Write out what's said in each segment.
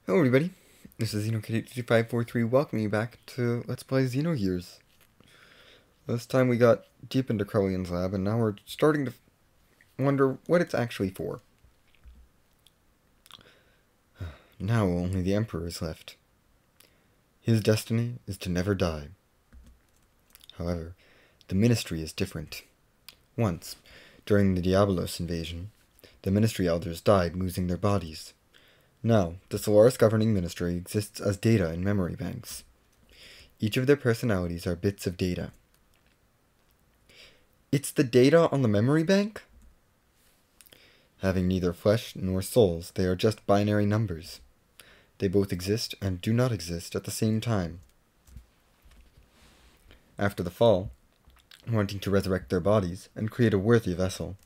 Hello everybody, this is Xenogears2543 welcoming you back to Let's Play Xenogears. This time we got deep into Crowley's lab and now we're starting to wonder what it's actually for. Now only the Emperor is left. His destiny is to never die. However, the Ministry is different. Once, during the Diabolos invasion, the Ministry elders died losing their bodies. Now, the Solaris Governing Ministry exists as data in memory banks. Each of their personalities are bits of data. It's the data on the memory bank? Having neither flesh nor souls, they are just binary numbers. They both exist and do not exist at the same time. After the fall, wanting to resurrect their bodies and create a worthy vessel,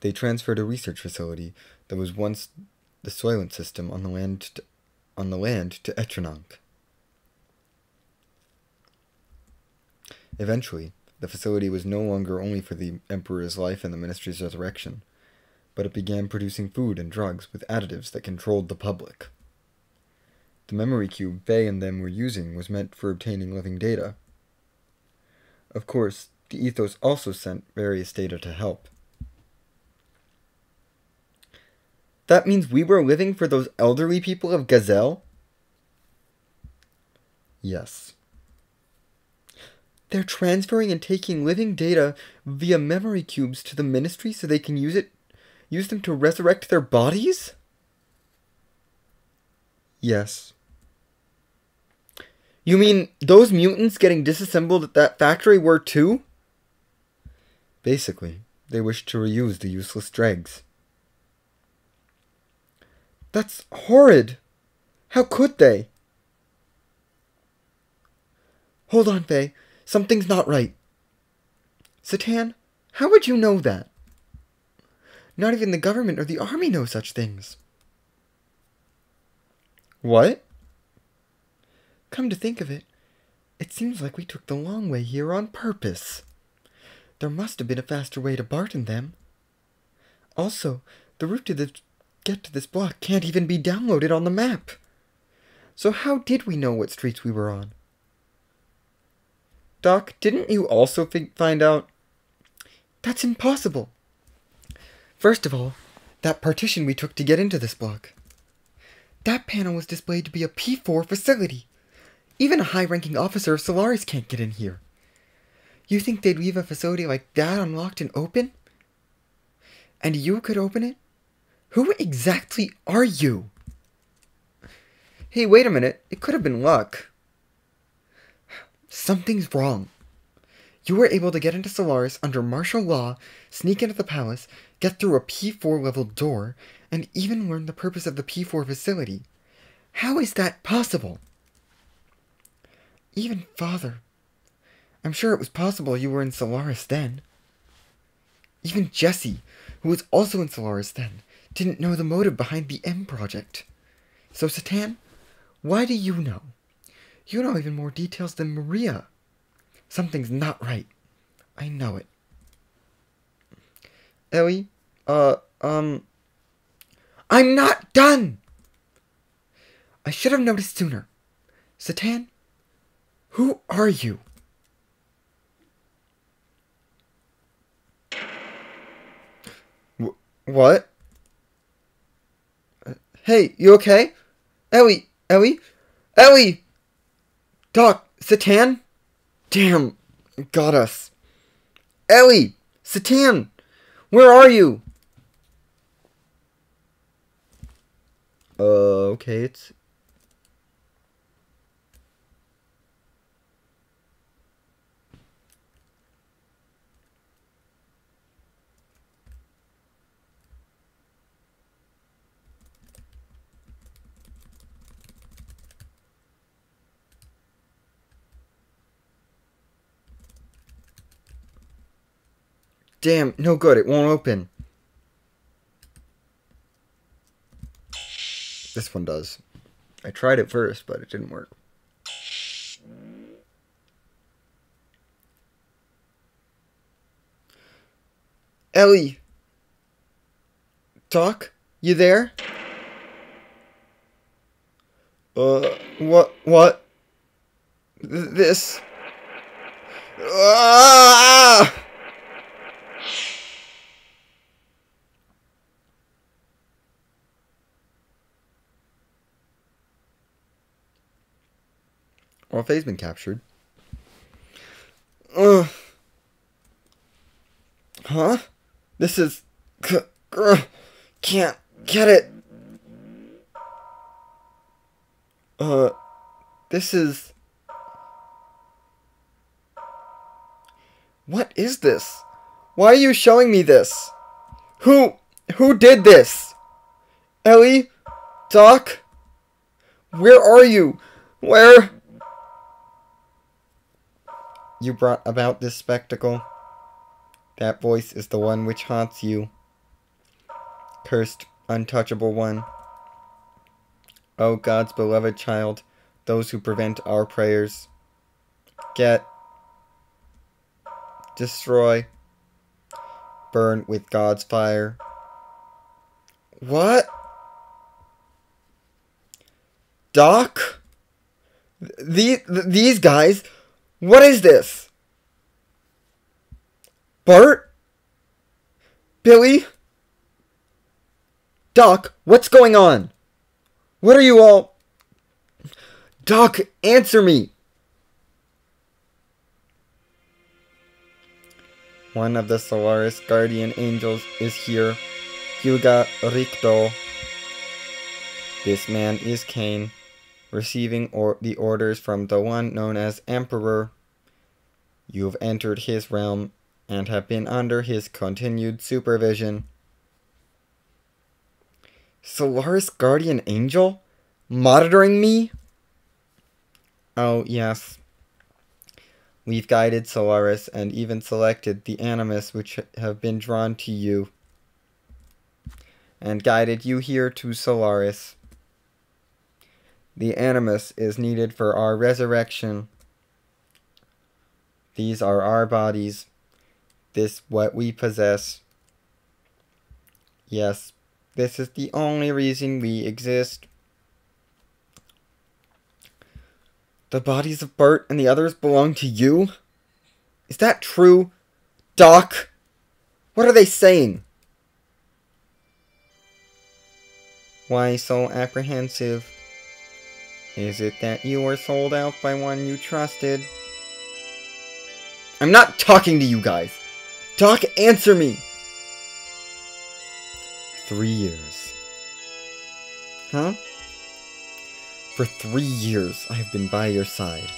they transferred a research facility that was once the Soylent system on the land to Etranonk. Eventually, the facility was no longer only for the Emperor's life and the Ministry's resurrection, but it began producing food and drugs with additives that controlled the public. The memory cube Faye and them were using was meant for obtaining living data. Of course, the Ethos also sent various data to help. That means we were living for those elderly people of Gazelle? Yes. They're transferring and taking living data via memory cubes to the Ministry so they can use them to resurrect their bodies? Yes. You mean those mutants getting disassembled at that factory were too? Basically, they wished to reuse the useless dregs. That's horrid. How could they? Hold on, Faye. Something's not right. Citan, how would you know that? Not even the government or the army know such things. What? Come to think of it, it seems like we took the long way here on purpose. There must have been a faster way to Barton them. Also, the route to get to this block can't even be downloaded on the map. So how did we know what streets we were on? Doc, didn't you also find out? That's impossible. First of all, that partition we took to get into this block. That panel was displayed to be a P4 facility. Even a high-ranking officer of Solaris can't get in here. You think they'd leave a facility like that unlocked and open? And you could open it? Who exactly are you? Hey, wait a minute. It could have been luck. Something's wrong. You were able to get into Solaris under martial law, sneak into the palace, get through a P4 level door, and even learn the purpose of the P4 facility. How is that possible? Even Father. I'm sure it was possible you were in Solaris then. Even Jesse, who was also in Solaris then, didn't know the motive behind the M project. So, Citan, why do you know? You know even more details than Maria. Something's not right. I know it. Ellie, I'm not done! I should have noticed sooner. Citan, who are you? What? Hey, you okay? Ellie! Doc, Citan? Damn, got us. Ellie! Citan! Where are you? Okay, it's... Damn, no good, it won't open. This one does. I tried it first, but it didn't work. Ellie! Doc? You there? What? This... Ah! Orphe's been captured. Huh? This is... Can't get it. This is... What is this? Why are you showing me this? Who did this? Ellie? Doc? Where are you? Where? You brought about this spectacle. That voice is the one which haunts you. Cursed, untouchable one. O God's beloved child, those who prevent our prayers. Get. Destroy. Burn with God's fire. What? Doc? These guys? What is this? Bart? Billy? Doc, what's going on? What are you all... Doc, answer me! One of the Solaris guardian angels is here. Hyuga Rikdo. This man is Cain, receiving the orders from the one known as Emperor. You have entered his realm and have been under his continued supervision. Solaris Guardian Angel? Monitoring me? Oh, yes. We've guided Solaris and even selected the Animus which have been drawn to you. And guided you here to Solaris. The Animus is needed for our resurrection. These are our bodies. This what we possess. Yes, this is the only reason we exist. The bodies of Bart and the others belong to you? Is that true? Doc? What are they saying? Why so apprehensive? Is it that you were sold out by one you trusted? I'm not talking to you guys! Doc, answer me! 3 years. Huh? For 3 years, I have been by your side.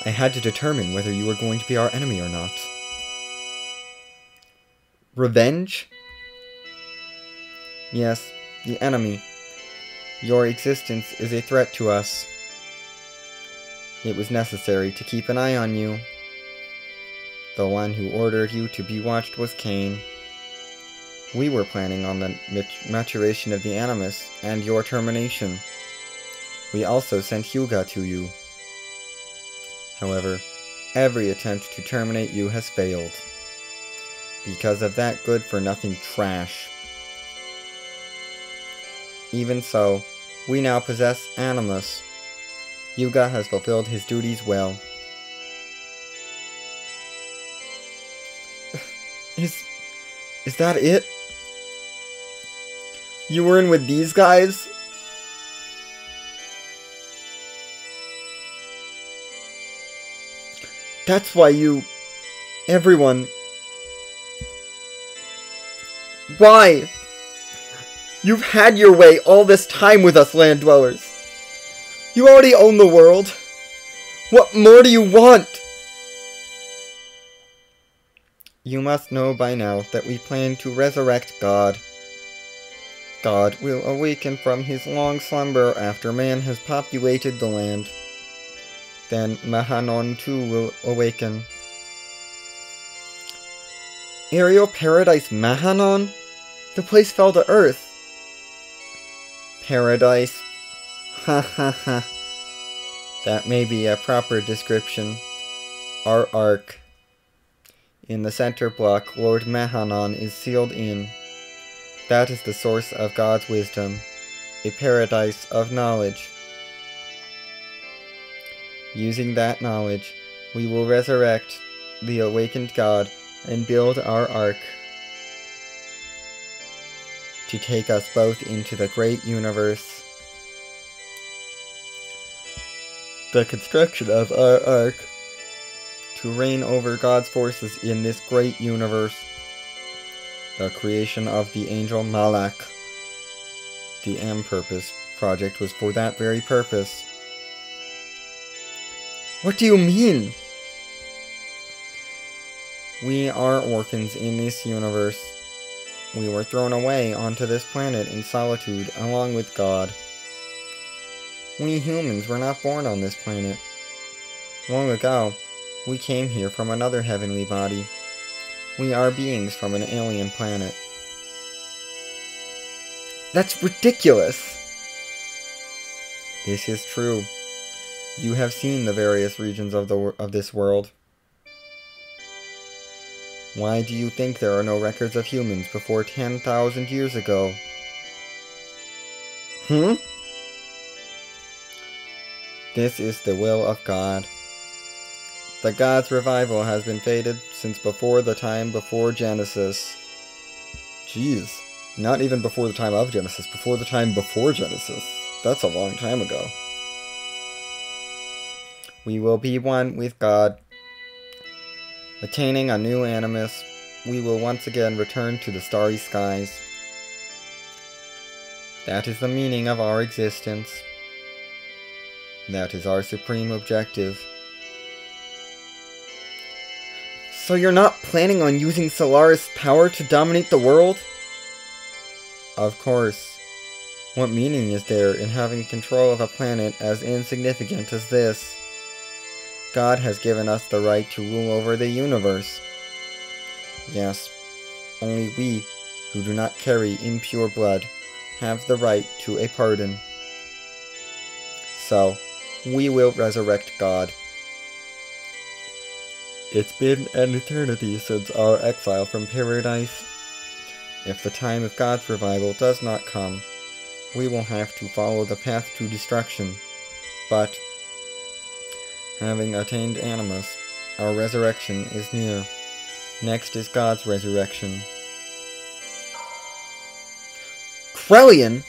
I had to determine whether you were going to be our enemy or not. Revenge? Yes, the enemy. Your existence is a threat to us. It was necessary to keep an eye on you. The one who ordered you to be watched was Cain. We were planning on the maturation of the Animus and your termination. We also sent Hyuga to you. However, every attempt to terminate you has failed. Because of that good-for-nothing trash. Even so, we now possess Animus. Hyuga has fulfilled his duties well. Is that it? You were in with these guys? That's why everyone... Why? You've had your way all this time with us, land dwellers. You already own the world. What more do you want? You must know by now that we plan to resurrect God. God will awaken from his long slumber after man has populated the land. Then Mahanon too will awaken. Aerial Paradise Mahanon? The place fell to earth. Paradise. Ha ha ha. That may be a proper description. Our ark. In the center block, Lord Mahanon is sealed in. That is the source of God's wisdom. A paradise of knowledge. Using that knowledge, we will resurrect the awakened god and build our ark to take us both into the great universe. The construction of our ark to reign over God's forces in this great universe. The creation of the angel Malak. The M-Purpose project was for that very purpose. What do you mean? We are orphans in this universe. We were thrown away onto this planet in solitude along with God. We humans were not born on this planet. Long ago, we came here from another heavenly body. We are beings from an alien planet. That's ridiculous! This is true. You have seen the various regions of this world. Why do you think there are no records of humans before 10,000 years ago? This is the will of God. The God's revival has been fated since before the time before Genesis. Jeez, not even before the time of Genesis, before the time before Genesis. That's a long time ago. We will be one with God. Attaining a new animus, we will once again return to the starry skies. That is the meaning of our existence. That is our supreme objective. So you're not planning on using Solaris' power to dominate the world? Of course. What meaning is there in having control of a planet as insignificant as this? God has given us the right to rule over the universe. Yes, only we, who do not carry impure blood, have the right to a pardon. So, we will resurrect God. It's been an eternity since our exile from paradise. If the time of God's revival does not come, we will have to follow the path to destruction. But, having attained Animus, our resurrection is near. Next is God's resurrection. Krellian!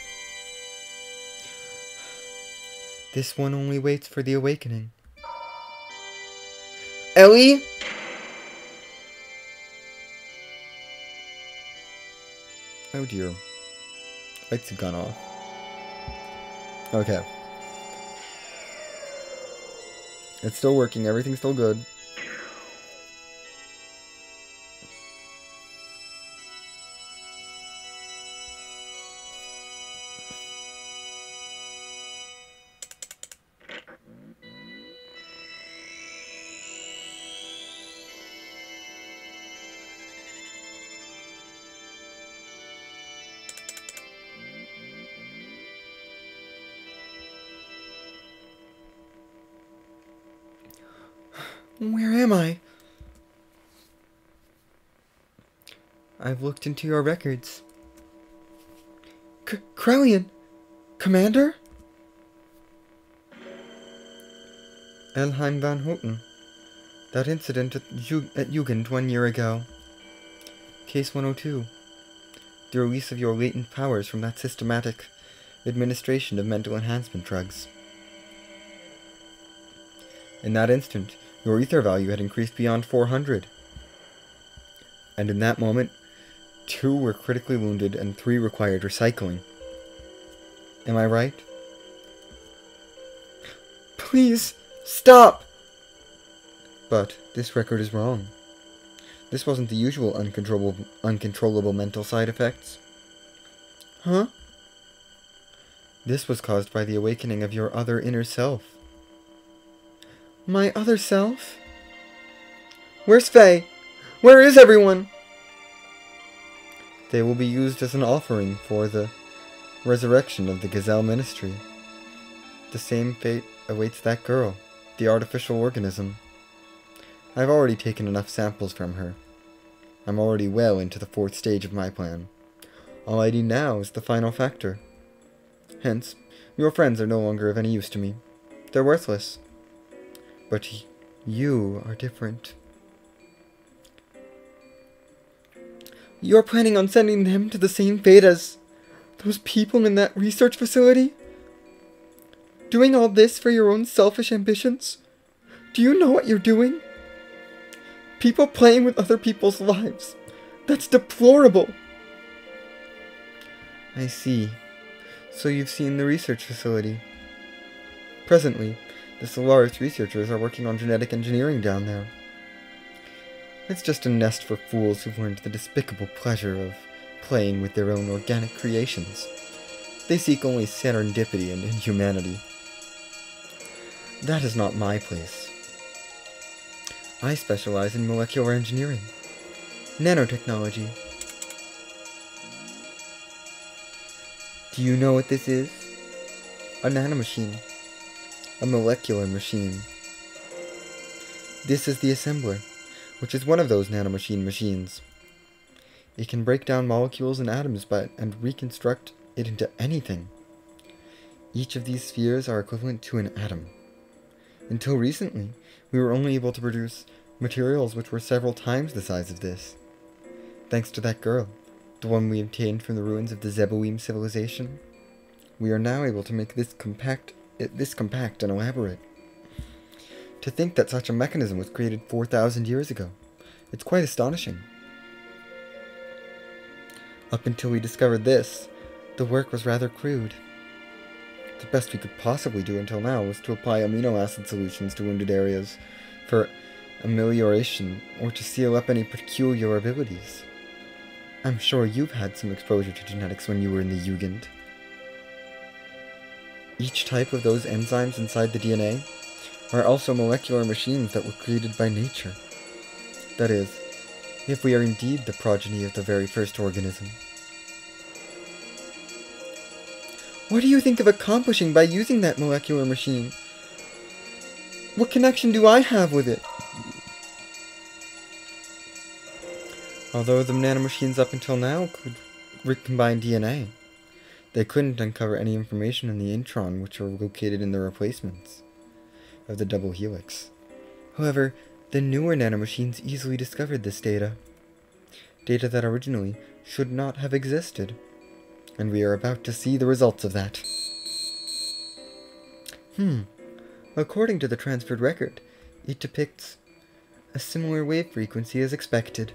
This one only waits for the awakening. Ellie? Oh dear. Lights have gone off. Okay. It's still working, everything's still good. Where am I? I've looked into your records. Krellian! Commander? Elheim van Houten. That incident at Jugend 1 year ago. Case 102. The release of your latent powers from that systematic administration of mental enhancement drugs. In that instant, your ether value had increased beyond 400. And in that moment, 2 were critically wounded and 3 required recycling. Am I right? Please, stop! But this record is wrong. This wasn't the usual uncontrollable mental side effects. Huh? This was caused by the awakening of your other inner self. My other self? Where's Faye? Where is everyone? They will be used as an offering for the resurrection of the Gazelle Ministry. The same fate awaits that girl, the artificial organism. I've already taken enough samples from her. I'm already well into the 4th stage of my plan. All I need now is the final factor. Hence, your friends are no longer of any use to me. They're worthless. But you are different. You're planning on sending them to the same fate as those people in that research facility? Doing all this for your own selfish ambitions? Do you know what you're doing? People playing with other people's lives. That's deplorable. I see. So you've seen the research facility. Presently, the Solaris researchers are working on genetic engineering down there. It's just a nest for fools who've learned the despicable pleasure of playing with their own organic creations. They seek only serendipity and inhumanity. That is not my place. I specialize in molecular engineering, nanotechnology. Do you know what this is? A nanomachine. A molecular machine. This is the assembler, which is one of those nanomachine machines. It can break down molecules and atoms and reconstruct it into anything. Each of these spheres are equivalent to an atom. Until recently, we were only able to produce materials which were several times the size of this. Thanks to that girl, the one we obtained from the ruins of the Zeboim civilization, we are now able to make this compact and elaborate. To think that such a mechanism was created 4,000 years ago, it's quite astonishing. Up until we discovered this, the work was rather crude. The best we could possibly do until now was to apply amino acid solutions to wounded areas for amelioration or to seal up any peculiar abilities. I'm sure you've had some exposure to genetics when you were in the Jugend. Each type of those enzymes inside the DNA are also molecular machines that were created by nature. That is, if we are indeed the progeny of the very first organism. What do you think of accomplishing by using that molecular machine? What connection do I have with it? Although the nanomachines up until now could recombine DNA, they couldn't uncover any information in the intron which are located in the replacements of the double helix. However, the newer nanomachines easily discovered this data. Data that originally should not have existed. And we are about to see the results of that. According to the transferred record, it depicts a similar wave frequency as expected.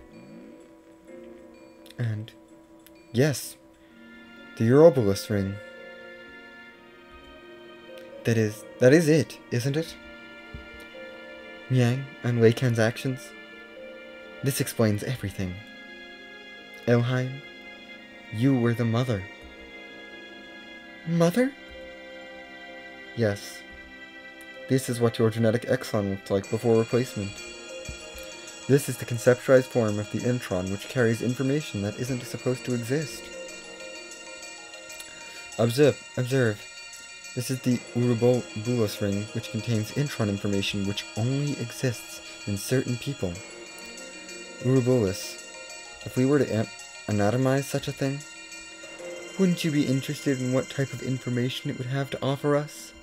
And, yes, the Ouroboros ring. That is it, isn't it? Miang and Wei Kan's actions. This explains everything. Elheim, you were the mother. Mother? Yes. This is what your genetic exon looked like before replacement. This is the conceptualized form of the intron which carries information that isn't supposed to exist. Observe. This is the Ouroboros ring which contains intron information which only exists in certain people. Ouroboros. If we were to anatomize such a thing, wouldn't you be interested in what type of information it would have to offer us?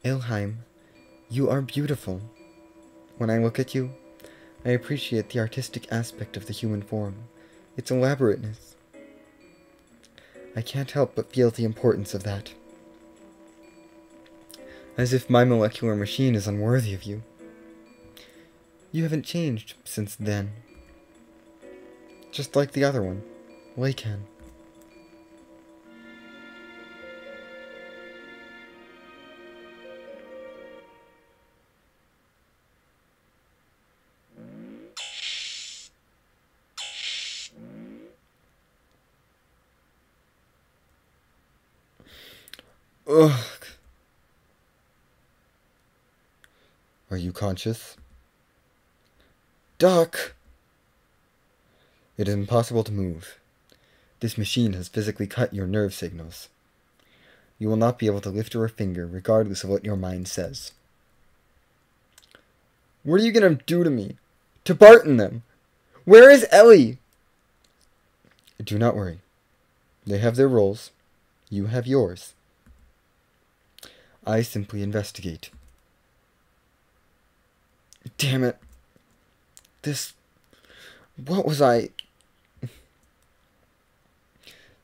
Ilheim, you are beautiful. When I look at you, I appreciate the artistic aspect of the human form, its elaborateness. I can't help but feel the importance of that. As if my molecular machine is unworthy of you. You haven't changed since then. Just like the other one, Wei Kan. Ugh. Are you conscious? Doc! It is impossible to move. This machine has physically cut your nerve signals. You will not be able to lift your finger, regardless of what your mind says. What are you going to do to me? To Bart and them? Where is Ellie? Do not worry. They have their roles. You have yours. I simply investigate. Damn it. What was I...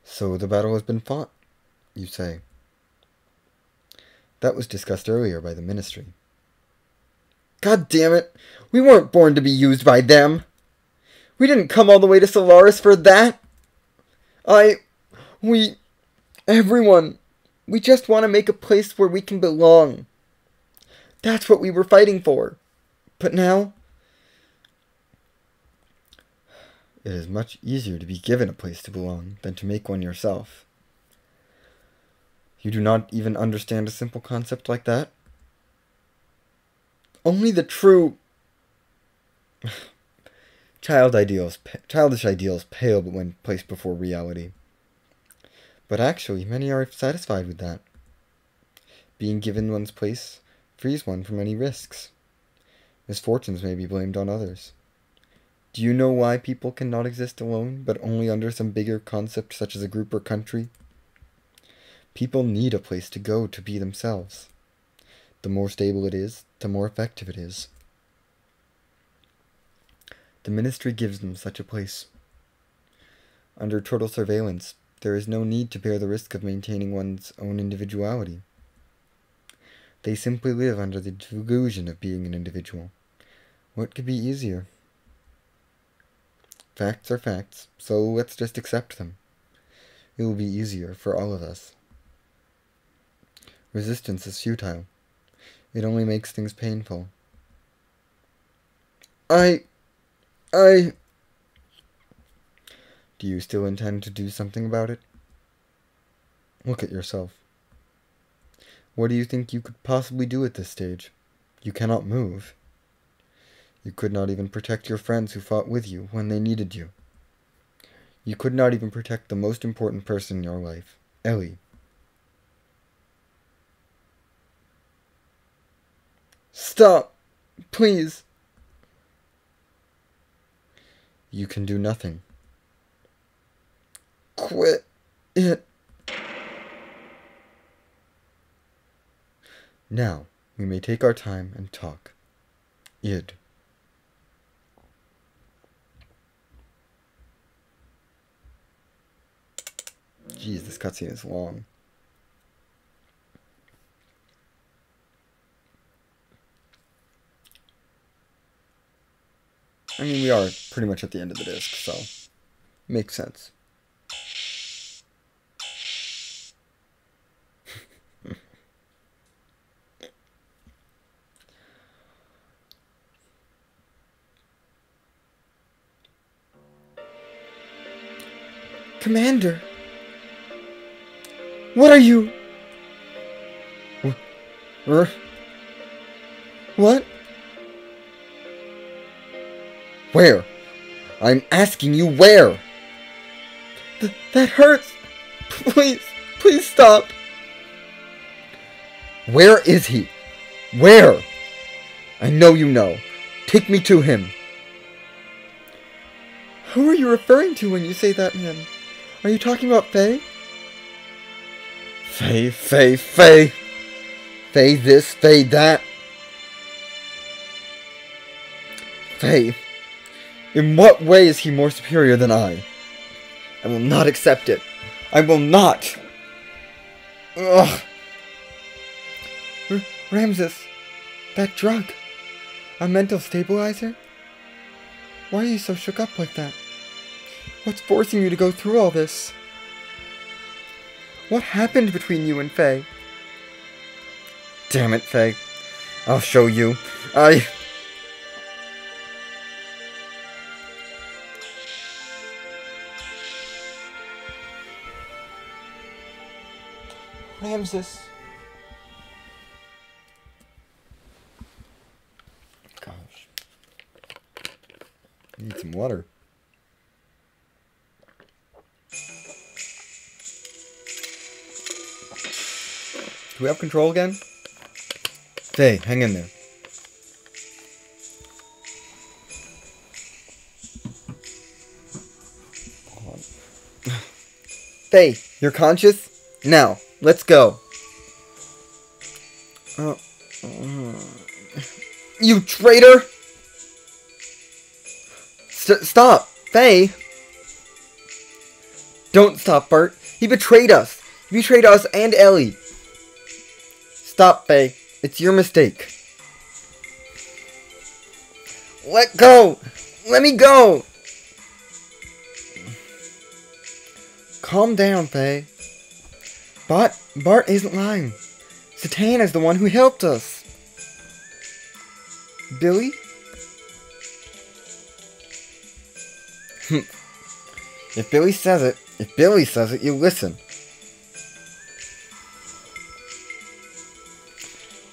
So the battle has been fought, you say. That was discussed earlier by the Ministry. God damn it! We weren't born to be used by them! We didn't come all the way to Solaris for that! Everyone, we just want to make a place where we can belong. That's what we were fighting for. But now... It is much easier to be given a place to belong than to make one yourself. You do not even understand a simple concept like that? Only the true... Childish ideals pale when placed before reality. But actually, many are satisfied with that. Being given one's place frees one from any risks. Misfortunes may be blamed on others. Do you know why people cannot exist alone, but only under some bigger concept such as a group or country? People need a place to go to be themselves. The more stable it is, the more effective it is. The Ministry gives them such a place. Under total surveillance, there is no need to bear the risk of maintaining one's own individuality. They simply live under the delusion of being an individual. What could be easier? Facts are facts, so let's just accept them. It will be easier for all of us. Resistance is futile. It only makes things painful. Do you still intend to do something about it? Look at yourself. What do you think you could possibly do at this stage? You cannot move. You could not even protect your friends who fought with you when they needed you. You could not even protect the most important person in your life, Ellie. Stop! Please! You can do nothing. Quit it. Now, we may take our time and talk. Id. Jeez, this cutscene is long. I mean, we are pretty much at the end of the disc, so makes sense. Commander! What are you? What? Where? I'm asking you where? That hurts! Please, please stop! Where is he? Where? I know you know. Take me to him. Who are you referring to when you say that, man? Are you talking about Faye? Faye. Faye this, Faye that. Faye. In what way is he more superior than I? I will not accept it. I will not. Ugh. Ramses, that drug. A mental stabilizer? Why are you so shook up like that? What's forcing you to go through all this? What happened between you and Faye? Damn it, Faye. I'll show you. Ramses. Gosh. I need some water. Do we have control again? Faye, hang in there. Faye, you're conscious? Now, let's go. You traitor! Stop! Faye! Don't stop, Bert. He betrayed us. He betrayed us and Ellie. Stop, Faye. It's your mistake. Let go! Let me go! Calm down, Faye. Bart isn't lying. Citan is the one who helped us. Billy? If Billy says it, you listen.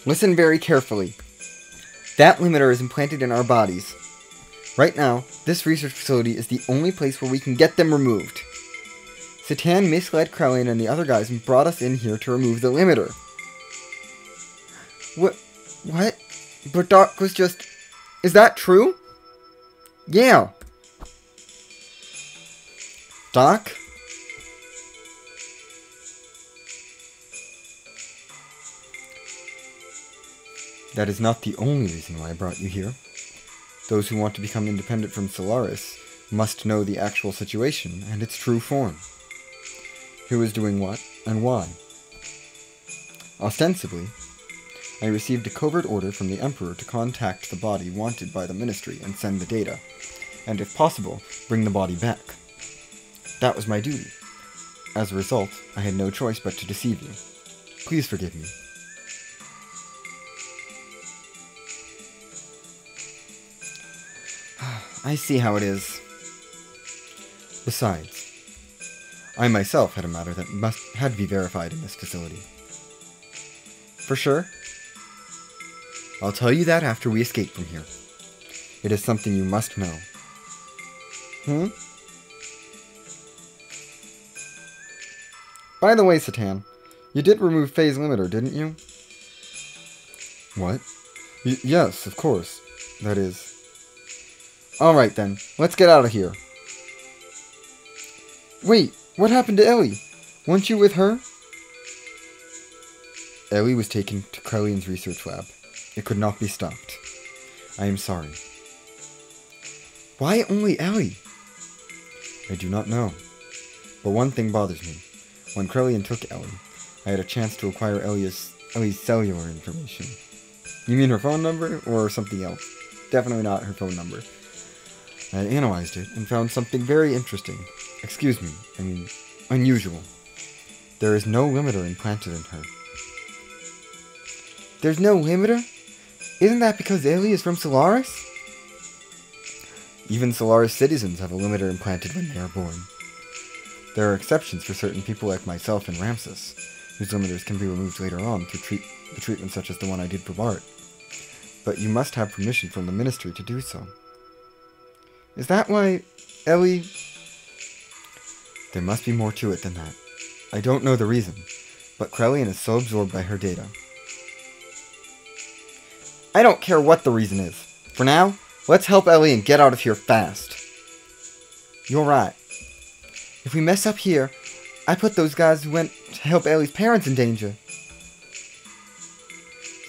Listen very carefully. That limiter is implanted in our bodies. Right now, this research facility is the only place where we can get them removed. Citan misled Krellian and the other guys and brought us in here to remove the limiter. What? But Doc was just... Is that true? Yeah. Doc? That is not the only reason why I brought you here. Those who want to become independent from Solaris must know the actual situation and its true form. Who is doing what, and why. Ostensibly, I received a covert order from the Emperor to contact the body wanted by the Ministry and send the data, and if possible, bring the body back. That was my duty. As a result, I had no choice but to deceive you. Please forgive me. I see how it is. Besides, I myself had a matter that had to be verified in this facility. For sure? I'll tell you that after we escape from here. It is something you must know. By the way, Citan, you did remove phase limiter, didn't you? What? Yes, of course. That is... Alright then, let's get out of here. Wait, what happened to Ellie? Weren't you with her? Ellie was taken to Krellian's research lab. It could not be stopped. I am sorry. Why only Ellie? I do not know. But one thing bothers me. When Krellian took Ellie, I had a chance to acquire Ellie's cellular information. You mean her phone number, or something else? Definitely not her phone number. I analyzed it and found something very interesting. Excuse me, I mean, unusual. There is no limiter implanted in her. There's no limiter? Isn't that because Ellie is from Solaris? Even Solaris citizens have a limiter implanted when they are born. There are exceptions for certain people like myself and Ramses, whose limiters can be removed later on through treatment such as the one I did for Bart. But you must have permission from the Ministry to do so. Is that why Ellie... There must be more to it than that. I don't know the reason, but Krellian is so absorbed by her data. I don't care what the reason is. For now, let's help Ellie and get out of here fast. You're right. If we mess up here, I put those guys who went to help Ellie's parents in danger.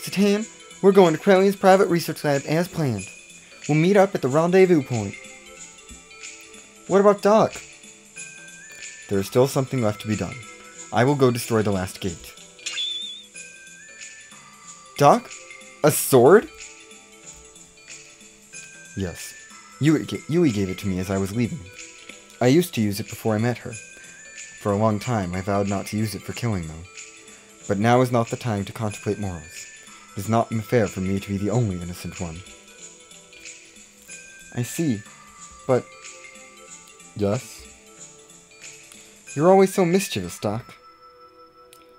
Citan, we're going to Krellian's private research lab as planned. We'll meet up at the rendezvous point. What about Doc? There is still something left to be done. I will go destroy the last gate. Doc? A sword? Yes. Yui gave it to me as I was leaving. I used to use it before I met her. For a long time, I vowed not to use it for killing, though. But now is not the time to contemplate morals. It is not fair for me to be the only innocent one. I see. But... Yes? You're always so mischievous, Doc.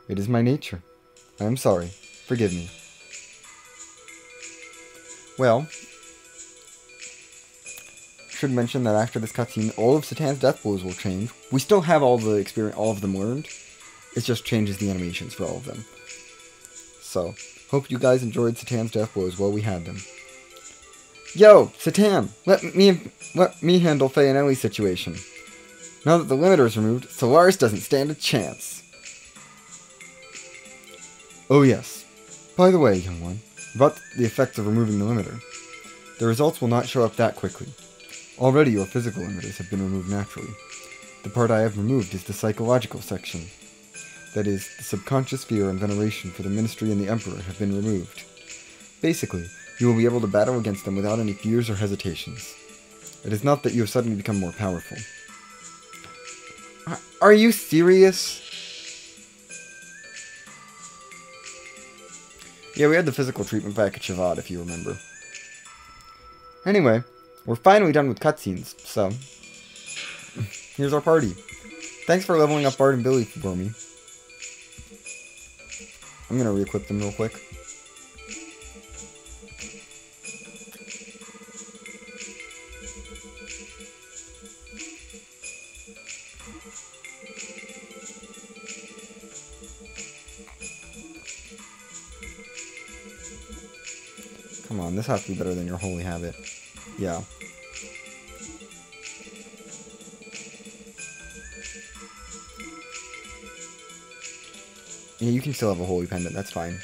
It is my nature. I am sorry. Forgive me. Well, should mention that after this cutscene, all of Citan's death blows will change. We still have all the experience, all of them learned. It just changes the animations for all of them. So, hope you guys enjoyed Citan's death blows while we had them. Yo, Citan, let me handle Faye and Ellie's situation. Now that the limiter is removed, Solaris doesn't stand a chance. Oh yes, By the way, young one, about the effects of removing the limiter. The results will not show up that quickly. Already your physical limiters have been removed naturally. The part I have removed is the psychological section. That is, the subconscious fear and veneration for the Ministry and the Emperor have been removed. Basically, you will be able to battle against them without any fears or hesitations. It is not that you have suddenly become more powerful. Are you serious? Yeah, we had the physical treatment back at Shavad, if you remember. Anyway, we're finally done with cutscenes, so... here's our party. Thanks for leveling up Bart and Billy for me. I'm gonna re-equip them real quick. Come on, this has to be better than your holy habit. Yeah. Yeah, you can still have a holy pendant, that's fine.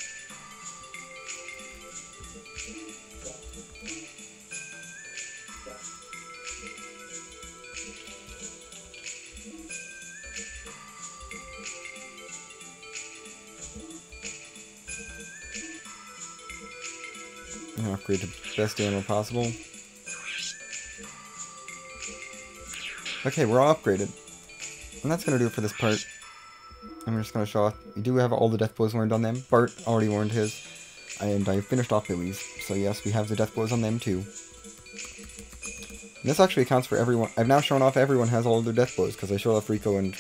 Upgrade to best ammo possible. Okay, we're all upgraded. And that's going to do it for this part. I'm just going to show off. We do have all the death blows learned on them. Bart already learned his. And I finished off Billy's. So yes, we have the death blows on them too. And this actually accounts for everyone. I've now shown off everyone has all of their death blows. Because I showed off Rico and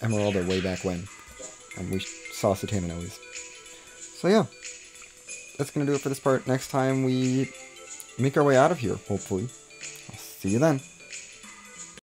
Emeralda way back when. And we saw Citan at least. So yeah. That's going to do it for this part. Next time we make our way out of here, hopefully. I'll see you then.